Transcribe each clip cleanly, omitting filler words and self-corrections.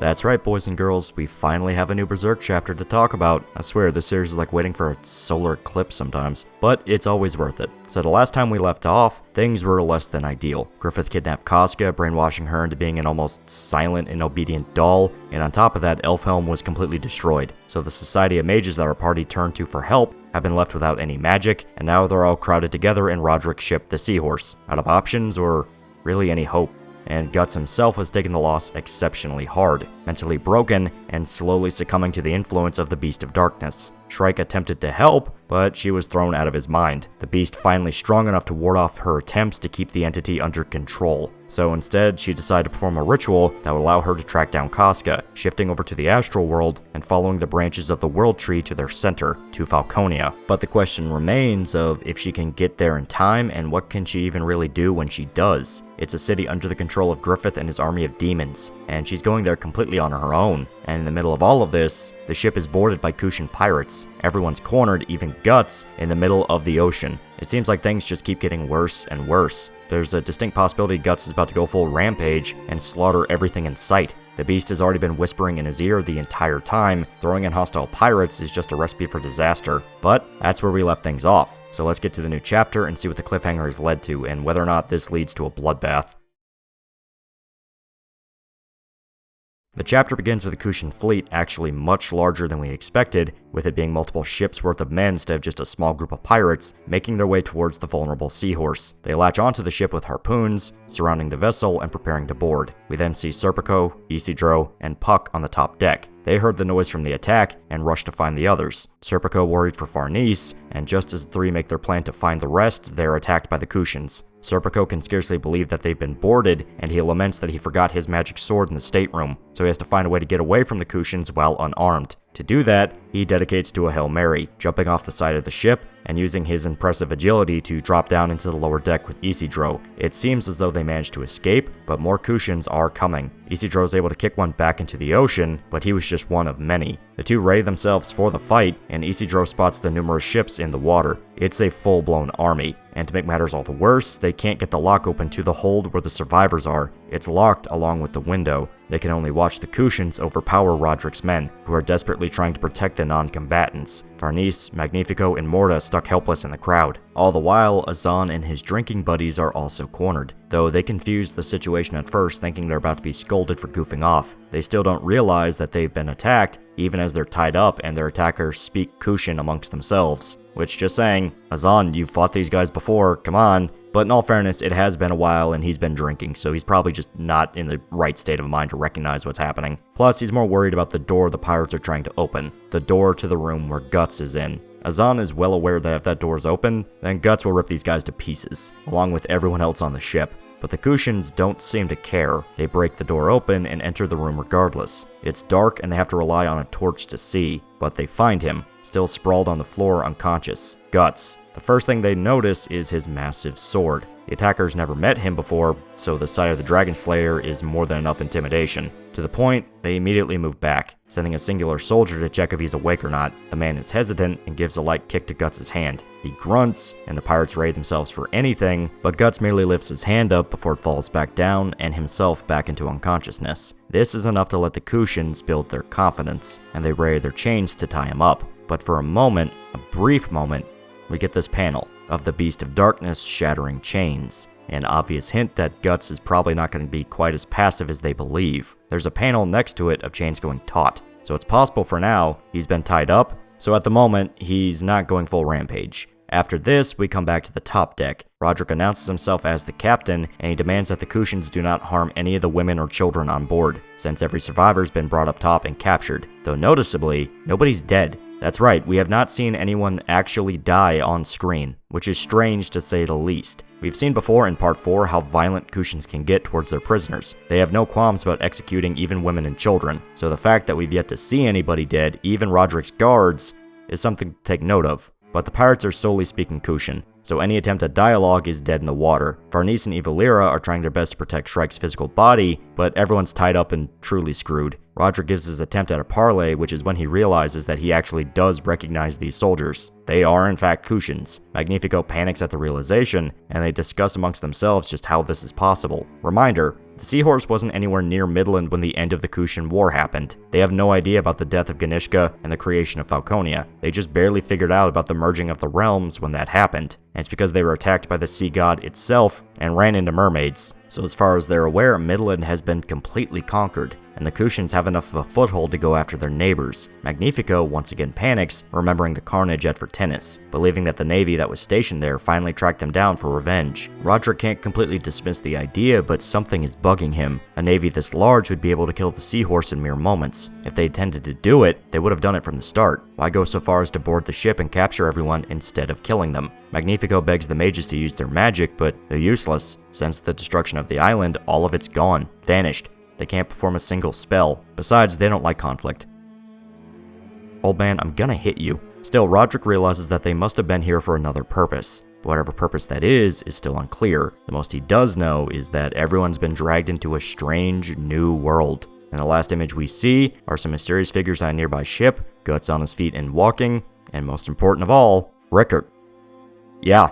That's right, boys and girls, we finally have a new Berserk chapter to talk about. I swear, this series is like waiting for a solar eclipse sometimes, but it's always worth it. So the last time we left off, things were less than ideal. Griffith kidnapped Casca, brainwashing her into being an almost silent and obedient doll, and on top of that, Elfhelm was completely destroyed. So the Society of Mages that our party turned to for help have been left without any magic, and now they're all crowded together in Roderick's ship, the Seahorse, out of options or really any hope. And Guts himself was taking the loss exceptionally hard, mentally broken and slowly succumbing to the influence of the Beast of Darkness. Shrike attempted to help, but she was thrown out of his mind. The beast finally strong enough to ward off her attempts to keep the entity under control. So instead, she decided to perform a ritual that would allow her to track down Casca, shifting over to the astral world and following the branches of the world tree to their center, to Falconia. But the question remains of if she can get there in time and what can she even really do when she does. It's a city under the control of Griffith and his army of demons, and she's going there completely on her own. And in the middle of all of this, the ship is boarded by Kushan pirates. Everyone's cornered, even Guts, in the middle of the ocean. It seems like things just keep getting worse and worse. There's a distinct possibility Guts is about to go full rampage and slaughter everything in sight. The beast has already been whispering in his ear the entire time. Throwing in hostile pirates is just a recipe for disaster. But that's where we left things off. So let's get to the new chapter and see what the cliffhanger has led to and whether or not this leads to a bloodbath. The chapter begins with the Kushan fleet actually much larger than we expected, with it being multiple ships worth of men instead of just a small group of pirates, making their way towards the vulnerable Seahorse. They latch onto the ship with harpoons, surrounding the vessel and preparing to board. We then see Serpico, Isidro, and Puck on the top deck. They heard the noise from the attack and rushed to find the others. Serpico worried for Farnese, and just as the three make their plan to find the rest, they're attacked by the Kushans. Serpico can scarcely believe that they've been boarded, and he laments that he forgot his magic sword in the stateroom, so he has to find a way to get away from the Kushans while unarmed. To do that, he dedicates to a Hail Mary, jumping off the side of the ship and using his impressive agility to drop down into the lower deck with Isidro. It seems as though they managed to escape, but more Kushans are coming. Isidro is able to kick one back into the ocean, but he was just one of many. The two ready themselves for the fight, and Isidro spots the numerous ships in the water. It's a full-blown army, and to make matters all the worse, they can't get the lock open to the hold where the survivors are. It's locked along with the window. They can only watch the Kushans overpower Roderick's men, who are desperately trying to protect the non-combatants. Farnese, Magnifico, and Morta stuck helpless in the crowd. All the while, Azan and his drinking buddies are also cornered, though they confuse the situation at first, thinking they're about to be scolded for goofing off. They still don't realize that they've been attacked, even as they're tied up and their attackers speak Kushan amongst themselves. Which, just saying, Azan, you've fought these guys before, come on. But in all fairness, it has been a while and he's been drinking, so he's probably just not in the right state of mind to recognize what's happening. Plus, he's more worried about the door the pirates are trying to open, the door to the room where Guts is in. Azan is well aware that if that door is open, then Guts will rip these guys to pieces, along with everyone else on the ship. But the Kushans don't seem to care. They break the door open and enter the room regardless. It's dark and they have to rely on a torch to see, but they find him, still sprawled on the floor unconscious. Guts. The first thing they notice is his massive sword. The attackers never met him before, so the sight of the Dragon Slayer is more than enough intimidation. To the point, they immediately move back, sending a singular soldier to check if he's awake or not. The man is hesitant and gives a light kick to Guts' hand. He grunts, and the pirates ready themselves for anything, but Guts merely lifts his hand up before it falls back down and himself back into unconsciousness. This is enough to let the Kushans build their confidence, and they ready their chains to tie him up. But for a moment, a brief moment, we get this panel of the Beast of Darkness shattering chains. An obvious hint that Guts is probably not going to be quite as passive as they believe. There's a panel next to it of chains going taut, so it's possible for now he's been tied up, so at the moment he's not going full rampage. After this, we come back to the top deck. Roderick announces himself as the captain, and he demands that the Kushans do not harm any of the women or children on board, since every survivor's been brought up top and captured. Though noticeably, nobody's dead. That's right, we have not seen anyone actually die on screen, which is strange to say the least. We've seen before in Part 4 how violent Kushans can get towards their prisoners. They have no qualms about executing even women and children, so the fact that we've yet to see anybody dead, even Roderick's guards, is something to take note of. But the pirates are solely speaking Kushan, so any attempt at dialogue is dead in the water. Farnese and Evalira are trying their best to protect Shrike's physical body, but everyone's tied up and truly screwed. Roderick gives his attempt at a parley, which is when he realizes that he actually does recognize these soldiers. They are in fact Kushans. Magnifico panics at the realization, and they discuss amongst themselves just how this is possible. Reminder, The Seahorse wasn't anywhere near Midland when the end of the Kushan War happened. They have no idea about the death of Ganishka and the creation of Falconia. They just barely figured out about the merging of the realms when that happened, and it's because they were attacked by the sea god itself and ran into mermaids. So as far as they're aware, Midland has been completely conquered, and the Kushans have enough of a foothold to go after their neighbors. Magnifico once again panics, remembering the carnage at Vertinis, believing that the navy that was stationed there finally tracked them down for revenge. Roderick can't completely dismiss the idea, but something is bugging him. A navy this large would be able to kill the Seahorse in mere moments. If they intended to do it, they would have done it from the start. Why go so far as to board the ship and capture everyone instead of killing them? Magnifico begs the mages to use their magic, but they're useless. Since the destruction of the island, all of it's gone, vanished. They can't perform a single spell. Besides, they don't like conflict. Old man, I'm gonna hit you. Still, Roderick realizes that they must have been here for another purpose. But whatever purpose that is still unclear. The most he does know is that everyone's been dragged into a strange new world. And the last image we see are some mysterious figures on a nearby ship, Guts on his feet and walking, and most important of all, Rickert. Yeah,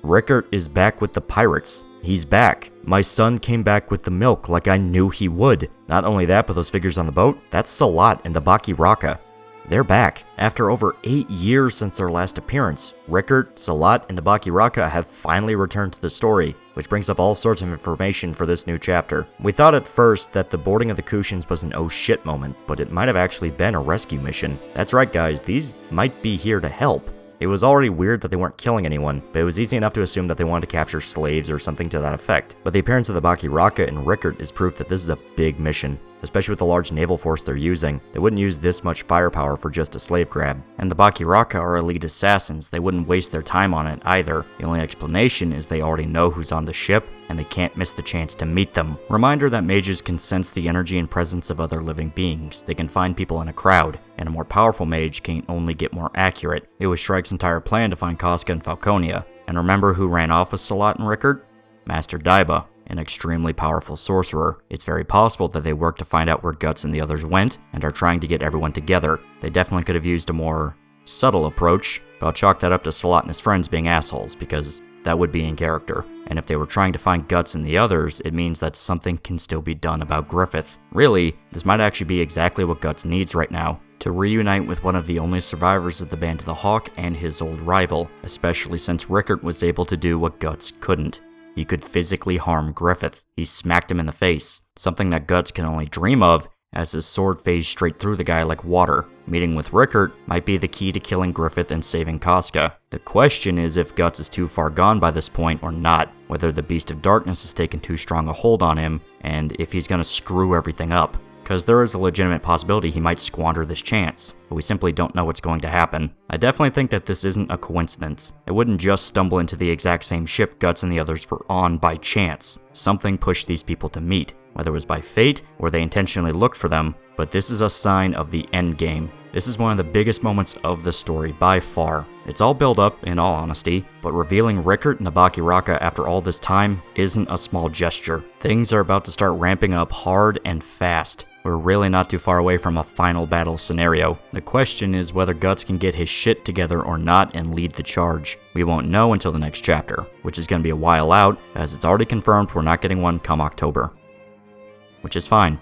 Rickert is back with the pirates. He's back. My son came back with the milk like I knew he would. Not only that, but those figures on the boat, that's Salat and the Baki Raka. They're back. After over 8 years since their last appearance, Rickert, Salat, and the Baki Raka have finally returned to the story, which brings up all sorts of information for this new chapter. We thought at first that the boarding of the Kushans was an oh shit moment, but it might have actually been a rescue mission. That's right guys, these might be here to help. It was already weird that they weren't killing anyone, but it was easy enough to assume that they wanted to capture slaves or something to that effect. But the appearance of the Baki Raka and Rickert is proof that this is a big mission. Especially with the large naval force they're using, they wouldn't use this much firepower for just a slave grab. And the Baki Raka are elite assassins, they wouldn't waste their time on it either. The only explanation is they already know who's on the ship, and they can't miss the chance to meet them. Reminder that mages can sense the energy and presence of other living beings. They can find people in a crowd, and a more powerful mage can only get more accurate. It was Shrike's entire plan to find Casca and Falconia. And remember who ran off with Salat and Rickert? Master Daiba, an extremely powerful sorcerer. It's very possible that they worked to find out where Guts and the others went, and are trying to get everyone together. They definitely could have used a more subtle approach, but I'll chalk that up to Salat and his friends being assholes, because that would be in character. And if they were trying to find Guts and the others, it means that something can still be done about Griffith. Really, this might actually be exactly what Guts needs right now, to reunite with one of the only survivors of the Band of the Hawk and his old rival, especially since Rickert was able to do what Guts couldn't. He could physically harm Griffith. He smacked him in the face, something that Guts can only dream of, as his sword phased straight through the guy like water. Meeting with Rickert might be the key to killing Griffith and saving Casca. The question is if Guts is too far gone by this point or not, whether the Beast of Darkness has taken too strong a hold on him, and if he's gonna screw everything up. Because there is a legitimate possibility he might squander this chance, but we simply don't know what's going to happen. I definitely think that this isn't a coincidence. It wouldn't just stumble into the exact same ship Guts and the others were on by chance. Something pushed these people to meet, whether it was by fate or they intentionally looked for them, but this is a sign of the end game. This is one of the biggest moments of the story by far. It's all built up, in all honesty, but revealing Rickert and the Baki Raka after all this time isn't a small gesture. Things are about to start ramping up hard and fast. We're really not too far away from a final battle scenario. The question is whether Guts can get his shit together or not and lead the charge. We won't know until the next chapter, which is going to be a while out, as it's already confirmed we're not getting one come October. Which is fine.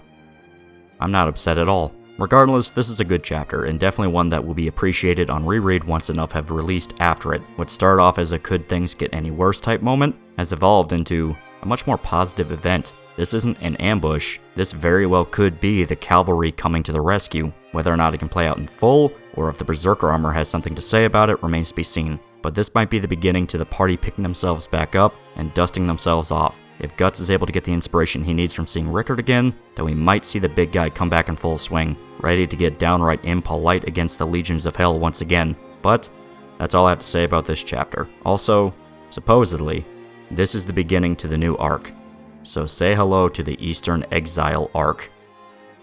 I'm not upset at all. Regardless, this is a good chapter, and definitely one that will be appreciated on reread once enough have released after it. What started off as a could things get any worse type moment has evolved into a much more positive event. This isn't an ambush, this very well could be the cavalry coming to the rescue. Whether or not it can play out in full, or if the Berserker armor has something to say about it, remains to be seen. But this might be the beginning to the party picking themselves back up and dusting themselves off. If Guts is able to get the inspiration he needs from seeing Rickert again, then we might see the big guy come back in full swing, ready to get downright impolite against the legions of hell once again. But that's all I have to say about this chapter. Also, supposedly, this is the beginning to the new arc. So say hello to the Eastern Exile arc.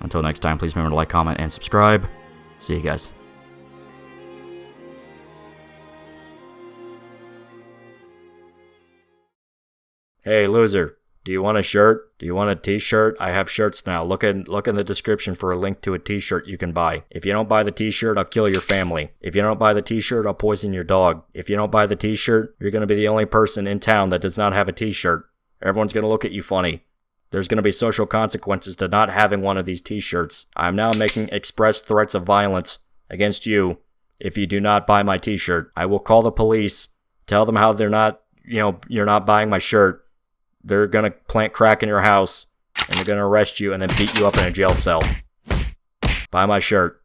Until next time, please remember to like, comment, and subscribe. See you guys. Hey loser, do you want a shirt? Do you want a t-shirt? I have shirts now. Look in the description for a link to a t-shirt you can buy. If you don't buy the t-shirt, I'll kill your family. If you don't buy the t-shirt, I'll poison your dog. If you don't buy the t-shirt, you're going to be the only person in town that does not have a t-shirt. Everyone's going to look at you funny. There's going to be social consequences to not having one of these t-shirts. I'm now making express threats of violence against you if you do not buy my t-shirt. I will call the police, tell them how you're not buying my shirt. They're going to plant crack in your house, and they're going to arrest you and then beat you up in a jail cell. Buy my shirt.